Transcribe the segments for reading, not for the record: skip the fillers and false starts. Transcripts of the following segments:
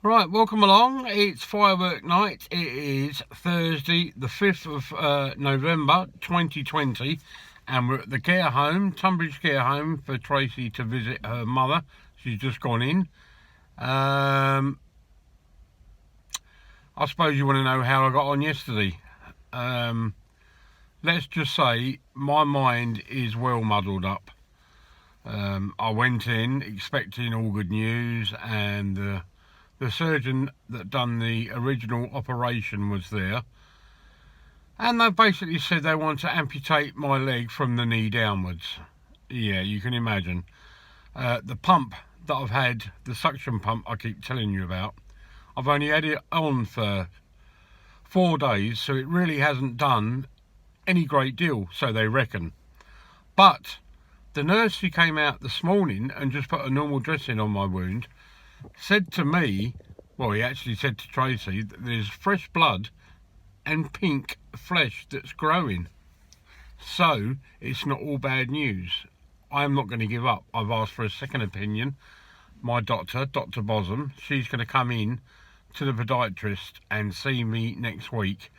Right, welcome along. It's firework night. It is Thursday, the 5th of November 2020, and we're at the care home, Tunbridge Care Home, for Tracy to visit her mother. She's just gone in. I suppose you want to know how I got on yesterday. Let's just say my mind is well muddled up. I went in expecting all good news, and the surgeon that done the original operation was there, and they basically said they want to amputate my leg from the knee downwards. Yeah, you can imagine. The pump that I've had, the suction pump I keep telling you about, I've only had it on for 4 days, so it really hasn't done any great deal, so they reckon. But the nurse who came out this morning and just put a normal dressing on my wound said to me, well, he actually said to Tracy, that there's fresh blood and pink flesh that's growing. So it's not all bad news. I'm not going to give up. I've asked for a second opinion. My doctor, Dr. Bosham, she's going to come in to the podiatrist and see me next week.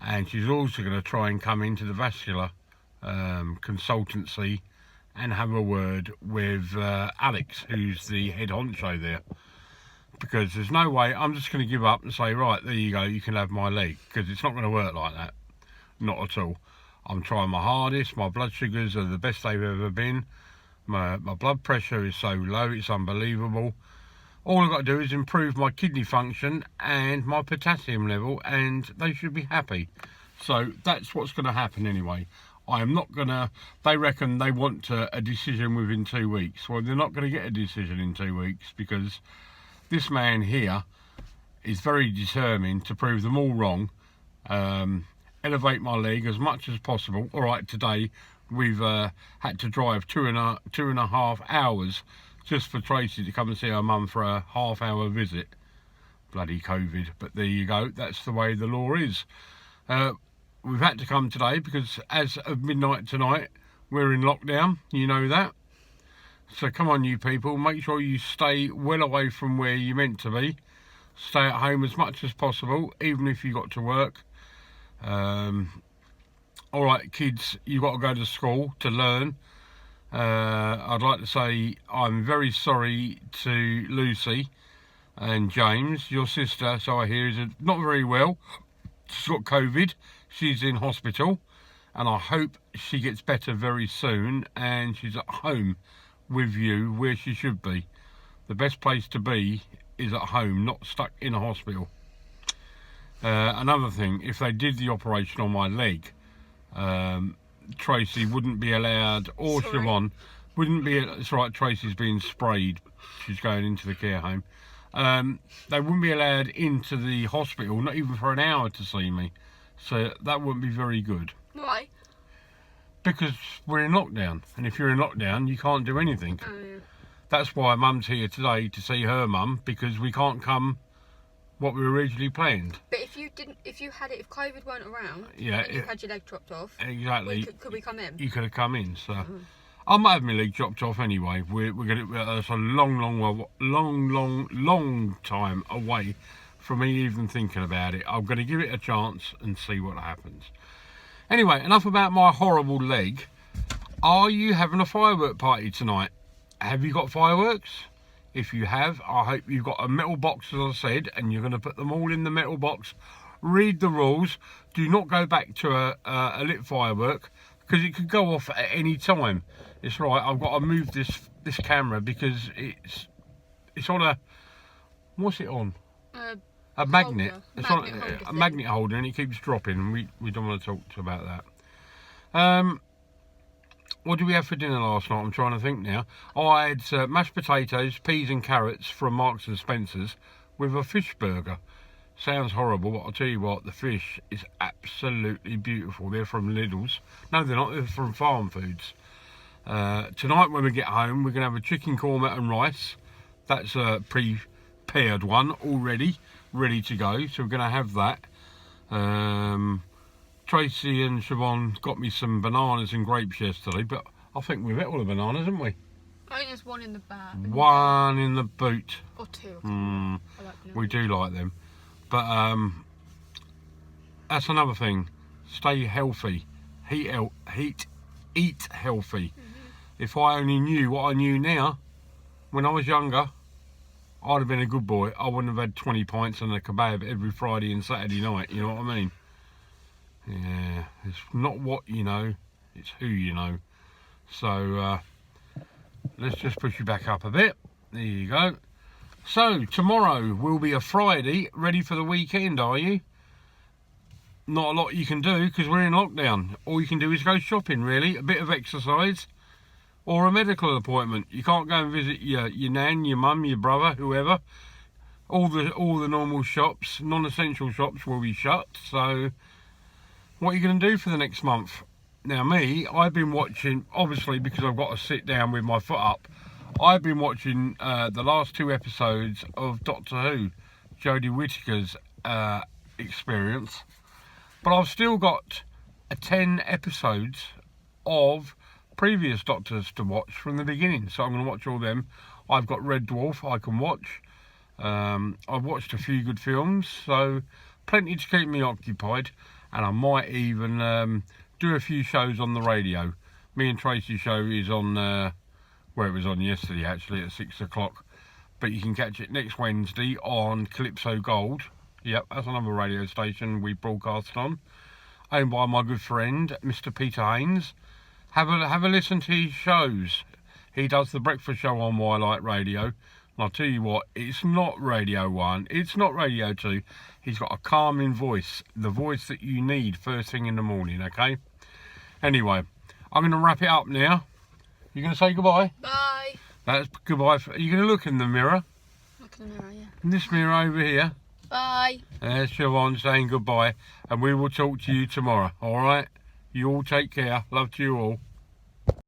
And she's also going to try and come into the vascular consultancy and have a word with Alex, who's the head honcho there. Because there's no way I'm just going to give up and say, right, there you go, you can have my leg. Because it's not going to work like that. Not at all. I'm trying my hardest. My blood sugars are the best they've ever been. My blood pressure is so low, it's unbelievable. All I've got to do is improve my kidney function and my potassium level, and they should be happy. So that's what's going to happen anyway. I am not going to... They reckon they want a decision within 2 weeks. Well, they're not going to get a decision in 2 weeks, because this man here is very determined to prove them all wrong. Elevate my leg as much as possible. All right, today we've had to drive two and a half hours just for Tracy to come and see her mum for a half-hour visit. Bloody COVID, but there you go. That's the way the law is. We've had to come today because as of midnight tonight, we're in lockdown. You know that. So come on, you people, make sure you stay well away from where you're meant to be. Stay at home as much as possible, even if you got to work. All right, kids, you've got to go to school to learn. I'd like to say I'm very sorry to Lucy and James, your sister, so I hear, is not very well. She's got COVID. She's in hospital, and I hope she gets better very soon and she's at home with you where she should be. The best place to be is at home, not stuck in a hospital. Another thing, if they did the operation on my leg, Tracy wouldn't be allowed, or Siobhan wouldn't be. It's right, Tracy's being sprayed. She's going into the care home. They wouldn't be allowed into the hospital, not even for an hour, to see me. So that wouldn't be very good. Why? Because we're in lockdown, and if you're in lockdown, you can't do anything. That's why Mum's here today to see her mum, because we can't come what we originally planned. But if COVID weren't around, yeah, and you had your leg chopped off, exactly, could we come in? You could have come in. So I might have my leg chopped off anyway. We're gonna. It's a long time away from me even thinking about it. I'm going to give it a chance and see what happens. Anyway, enough about my horrible leg. Are you having a firework party tonight? Have you got fireworks? If you have, I hope you've got a metal box, as I said, and you're going to put them all in the metal box. Read the rules. Do not go back to a lit firework, because it could go off at any time. It's right, I've got to move this camera because it's on a... What's it on? A magnet. It's on a magnet holder, and it keeps dropping, and we don't want to talk about that. What did we have for dinner last night? I'm trying to think now. I had mashed potatoes, peas and carrots from Marks and Spencer's with a fish burger. Sounds horrible, but I'll tell you what, the fish is absolutely beautiful. They're from Lidl's. No, they're not. They're from Farm Foods. Tonight when we get home, we're going to have a chicken korma and rice. That's a prepared one already, ready to go. So we're going to have that. Tracy and Siobhan got me some bananas and grapes yesterday, but I think we've ate all the bananas, haven't we? I think there's one in the bag. One in the boot. Or two. Mm. I like We do like them. But that's another thing. Stay healthy. Eat healthy. If I only knew what I knew now, when I was younger, I'd have been a good boy. I wouldn't have had 20 pints and a kebab every Friday and Saturday night, you know what I mean? Yeah, it's not what you know, it's who you know. So, let's just push you back up a bit. There you go. So, tomorrow will be a Friday. Ready for the weekend, are you? Not a lot you can do because we're in lockdown. All you can do is go shopping, really. A bit of exercise or a medical appointment. You can't go and visit your nan, your mum, your brother, whoever. All the normal shops, non-essential shops will be shut. So what are you going to do for the next month? Now me, I've been watching, obviously because I've got to sit down with my foot up, I've been watching the last 2 episodes of Doctor Who, Jodie Whittaker's experience. But I've still got 10 episodes of previous Doctors to watch from the beginning. So I'm going to watch all them. I've got Red Dwarf I can watch. I've watched a few good films. So plenty to keep me occupied. And I might even do a few shows on the radio. Me and Tracy's show is on, where it was on yesterday actually at 6 o'clock. But you can catch it next Wednesday on Calypso Gold. Yep, that's another radio station we broadcast on, owned by my good friend, Mr. Peter Haynes. Have a listen to his shows. He does the breakfast show on Why I Like Radio. And I'll tell you what, it's not Radio 1, it's not Radio 2. He's got a calming voice, the voice that you need first thing in the morning, okay? Anyway, I'm going to wrap it up now. You going to say goodbye? Bye. That's goodbye. Are you going to look in the mirror? Look in the mirror, yeah. In this mirror over here. Bye. There's Siobhan saying goodbye, and we will talk to you tomorrow, alright? You all take care. Love to you all.